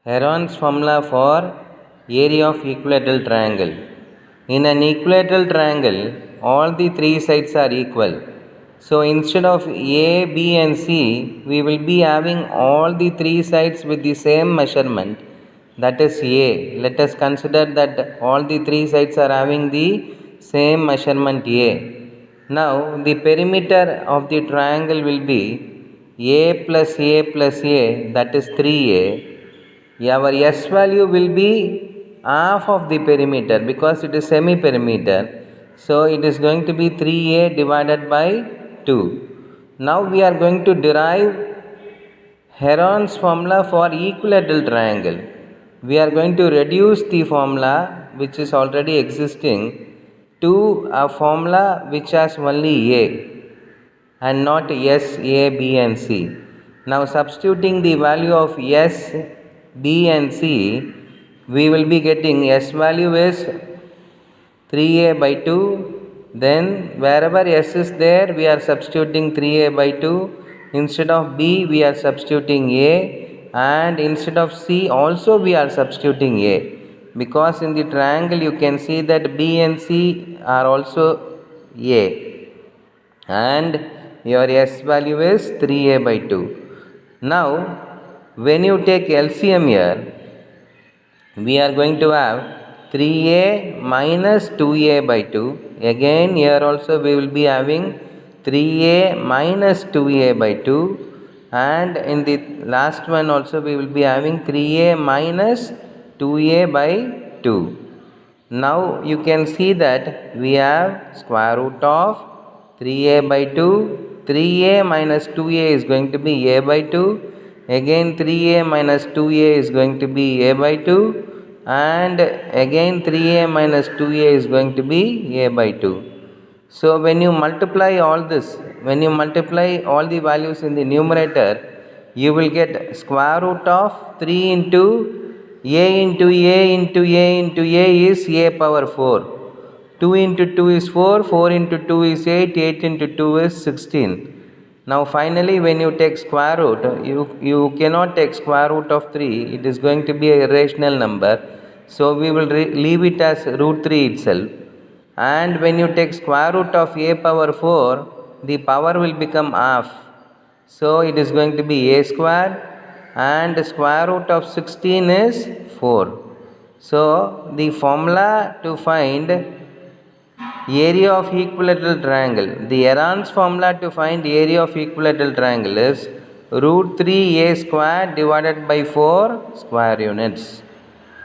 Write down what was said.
Heron's formula for area of equilateral triangle. In an equilateral triangle, all the three sides are equal. So instead of A, B and C, we will be having all the three sides with the same measurement. That is A. Let us consider that all the three sides are having the same measurement A. Now the perimeter of the triangle will be A plus A plus A, that is 3A. Our S value will be half of the perimeter because it is semi perimeter. So it is going to be 3A divided by 2. Now we are going to derive Heron's formula for equilateral triangle. We are going to reduce the formula which is already existing to a formula which has only A and not S, A, B and C. Now substituting the value of S, B and C, we will be getting S value is 3A by 2. Then wherever S is there, we are substituting 3A by 2. Instead of B, we are substituting A, and instead of C also we are substituting A. Because in the triangle you can see that B and C are also A. And your S value is 3A by 2. Now, when you take LCM here, we are going to have 3A minus 2A by 2. Again, here also we will be having 3A minus 2A by 2. And in the last one also we will be having 3A minus 2A by 2. Now, you can see that we have square root of 3A by 2. 3A minus 2A is going to be A by 2. Again 3A minus 2A is going to be A by 2. And again 3A minus 2A is going to be A by 2. So when you multiply all this, when you multiply all the values in the numerator, you will get square root of 3 into A into A into A into A is A power 4. 2 into 2 is 4, 4 into 2 is 8, 8 into 2 is 16. Now finally when you take square root, you cannot take square root of 3, it is going to be a irrational number. So we will leave it as root 3 itself. And when you take square root of A power 4, the power will become half. So it is going to be A squared, and square root of 16 is 4. So the formula to find area of equilateral triangle, the Heron's formula to find area of equilateral triangle is root 3A squared divided by 4 square units.